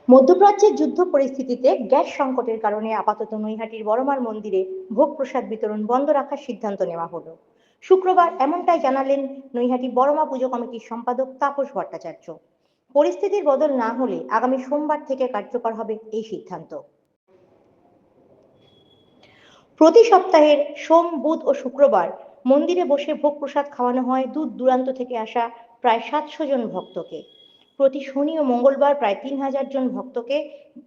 মধ্যপ্রাচ্যের যুদ্ধ পরিস্থিতিতে গ্যাস সংকটের কারণে আপাতত নৈহাটির বড়মার মন্দিরে ভোগ প্রসাদ বিতরণ বন্ধ রাখার সিদ্ধান্ত নেওয়া হলো। শুক্রবার এমনটাই জানালেন নৈহাটি বড়মা পুজো কমিটির সম্পাদক তাপস ভট্টাচার্য। পরিস্থিতির বদল না হলে আগামী সোমবার থেকে কার্যকর হবে এই সিদ্ধান্ত। প্রতি সপ্তাহের সোম, বুধ ও শুক্রবার মন্দিরে বসে ভোগ প্রসাদ খাওয়ানো হয় দূর দূরান্ত থেকে আসা প্রায় 700 জন ভক্তকে। প্রতি শনি ও মঙ্গলবার প্রায় 3000 জন ভক্তকে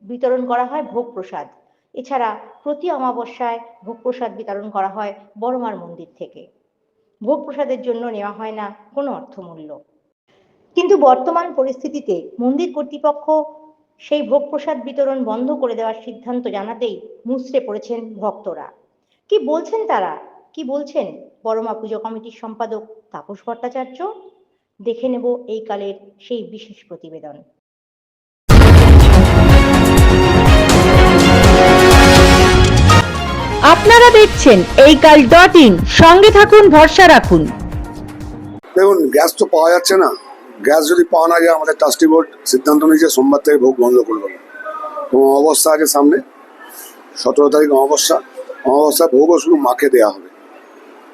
বিতরণ করা হয় ভোগ প্রসাদ। এছাড়া প্রতি অমাবস্যায় ভোগ প্রসাদ বিতরণ করা হয় বড়মার মন্দির থেকে। ভোগ প্রসাদের জন্য নেওয়া হয় না কোনো অর্থমূল্য। কিন্তু বর্তমান পরিস্থিতিতে মন্দির কর্তৃপক্ষ সেই ভোগ প্রসাদ বিতরণ বন্ধ করে দেওয়ার সিদ্ধান্ত জানাতেই মুচড়ে পড়েছেন ভক্তরা। কি বলছেন তারা, কি বলছেন বড়মা পুজো কমিটির সম্পাদক তাপস ভট্টাচার্য? দেখে নেব এই কালের সেই বিশেষ প্রতিবেদন। আপনারা দেখছেন এইকাল.in, সঙ্গে থাকুন, ভরসা রাখুন। দেখুন, গ্যাস তো পাওয়া যাচ্ছে না। গ্যাস যদি পাওয়া না যায়, আমাদের ট্রাস্টি বোর্ড সিদ্ধান্ত নিয়েছে সোমবার থেকে ভোগ বন্ধ করে দেবো। তো অমাবস্যা আছে সামনে, 17 তারিখ অমাবস্যা। অমাবস্যা ভোগও শুধু মাকে দেওয়া হবে।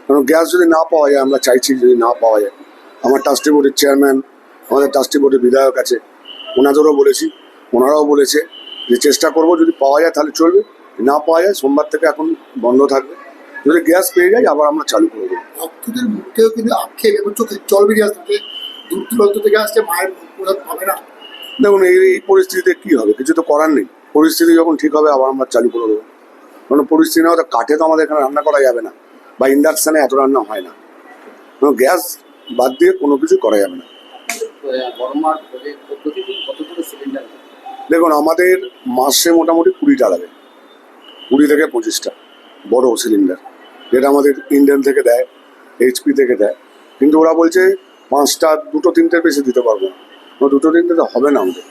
কারণ গ্যাস যদি না পাওয়া যায়, আমরা চাইছি যদি না পাওয়া যায়, আমার ট্রাস্টি বোর্ডের চেয়ারম্যান, আমাদের ট্রাস্টি বোর্ডের বিধায়ক আছে, ওনাদেরও বলেছি, ওনারাও বলেছে যে চেষ্টা করব যদি পাওয়া যায় তাহলে চলবে, না পাওয়া যায় সোমবার থেকে এখন বন্ধ থাকবে। যদি গ্যাস পেয়ে যায় আবার আমরা চালু করে দেবো। ভক্তদের মুখেও কিন্তু আক্ষেপ এবং চোখে জল বেরিয়ে আসছে, দূর দূরান্ত থেকে আসছে, মায়ের প্রসাদ পাবে না। দেখুন, এই পরিস্থিতিতে কি হবে, কিছু তো করার নেই। পরিস্থিতি যখন ঠিক হবে আবার আমরা চালু করে দেবো। কারণ পরিস্থিতি না হলে কাঠে তো আমাদের এখানে রান্না করা যাবে না, বা ইন্ডাকশানে এত রান্না হয় না। কারণ গ্যাস বাদ দিয়ে কোনো কিছু করা যাবে না। দেখুন, আমাদের মাসে মোটামুটি 20টা লাগে, 20 থেকে 25টা বড় সিলিন্ডার, যেটা আমাদের ইন্ডিয়ান থেকে দেয়, HP থেকে দেয়। কিন্তু ওরা বলছে 5টা, 2টো 3টের বেশি দিতে পারবো না। 2টো 3টে হবে না আমাদের।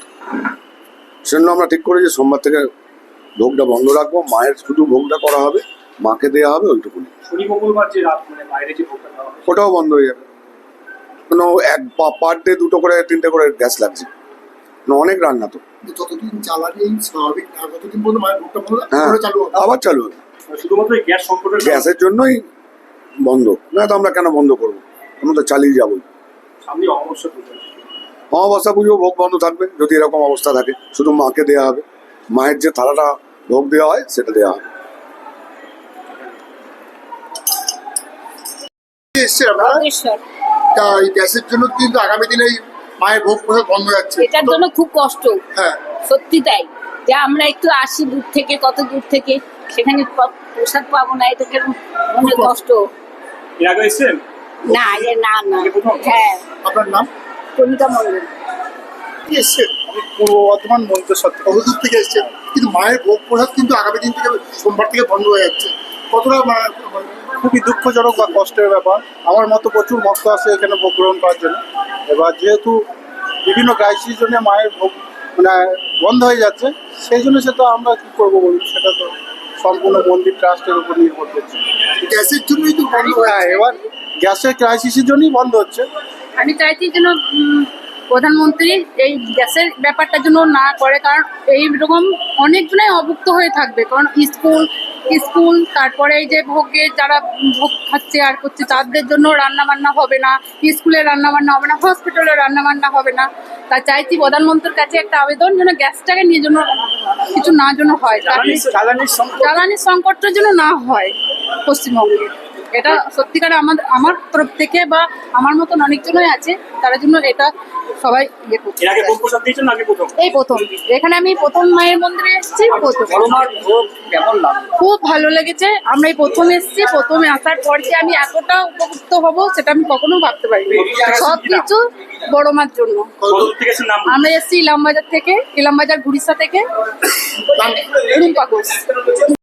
সেজন্য আমরা ঠিক করেছি সোমবার থেকে ভোগটা বন্ধ রাখবো। মায়ের শুধু ভোগটা করা হবে, মাকে দেওয়া হবে ওইটুকুনি। শনি মঙ্গলবার যে রাত মানে বাইরে যে ভোগটা দেওয়া হয় ওটাও বন্ধ হয়ে যাবে। কোনো পার ডে 2টো করে 3টে করে গ্যাস লাগছে, অনেক রান্না তো। যতদিন জ্বালানি স্বাভাবিক না, ততদিন পর্যন্ত মায়ের ভোগটা বন্ধ হ্যাঁ, চালু হবে, আবার চালু হবে। শুধুমাত্র এই গ্যাস সংকটের গ্যাসের জন্যই বন্ধ, না তো আমরা কেন বন্ধ করবো? আমরা তো চালিয়ে যাবোই। সামনে অমাবস্যা পুজো, অমাবস্যা পুজো ভোগ বন্ধ থাকবে যদি এরকম অবস্থা থাকে। শুধু মাকে দেওয়া হবে, মায়ের যে থালাটা ভোগ দেওয়া হয় সেটা দেওয়া হবে। এসছে আপনারা তা এই গ্যাসের জন্য কিন্তু আগামী দিনে এই মায়ের ভোগ প্রসাদ বন্ধ যাচ্ছে। এটার জন্য খুব কষ্ট, হ্যাঁ, সত্যি তাই। যে আমরা একটু আসি দূর থেকে, কত দূর থেকে, সেখানে প্রসাদ পাবো না, এটা কেন মনে কষ্ট। এর আগে এসেছেন? না, না না, হ্যাঁ। আপনার নাম? কণিকা মন্ডল। এসছে পূর্ব বর্ধমান মন্তেশ্বর থেকে। কত দূর থেকে এসছে, কিন্তু মায়ের ভোগ প্রসাদ কিন্তু আগামী দিন থেকে সোমবার থেকে বন্ধ হয়ে যাচ্ছে। কতটা খুবই দুঃখজনক বা কষ্টের ব্যাপার। আমার মতো প্রচুর ভক্ত আসে এখানে ভোগ গ্রহণ করার জন্য। এবার যেহেতু বিভিন্ন ক্রাইসিস জন্য মায়ের ভোগ মানে বন্ধ হয়ে যাচ্ছে, সেই জন্য সেটা আমরা কী করবো বলুন, সেটা তো সম্পূর্ণ মন্দির ট্রাস্টের উপর নির্ভর করছে। গ্যাসের জন্যই তো বন্ধ হয়ে হ্যাঁ, এবার গ্যাসের ক্রাইসিসের জন্যই বন্ধ হচ্ছে। আমি চাইছি যেন প্রধানমন্ত্রী এই গ্যাসের ব্যাপারটার জন্য না করে, কারণ এইরকম অনেকজনাই অভুক্ত হয়ে থাকবে। কারণ স্কুল তারপরে এই যে ভোগে যারা ভোগ খাচ্ছে আর করছে, তাদের জন্য রান্না বান্না হবে না, স্কুলে রান্না বান্না হবে না, হসপিটালে রান্না বান্না হবে না। তাই চাইছি প্রধানমন্ত্রীর কাছে একটা আবেদন, যেন গ্যাসটাকে নিয়ে জন্য কিছু না যেন হয়, জ্বালানির সংকটটার জন্য না হয় পশ্চিমবঙ্গে। এটা সত্যিকারে আমার তরফ থেকে বা আমার মতন অনেকজনই আছে, তার জন্য এটা সবাই ইয়ে করছে। এর আগে ভোগ প্রসাদ দিয়েছেন নাকি প্রথম? এই প্রথম, এখানে আমি প্রথম মায়ের মন্দিরে এসেছি। বড়মার ভোগ কেমন লাগে? খুব ভালো লেগেছে। আমরা এই প্রথম এসেছি, প্রথমে আসার পর যে আমি এতটা উপকৃত হব সেটা আমি কখনো ভাবতে পারিনি। সবকিছু বড় মার জন্য। আমরা এসেছি ইলামবাজার থেকে, ইলামবাজার ঘুরিসা থেকে, রুম্পা ঘোষ।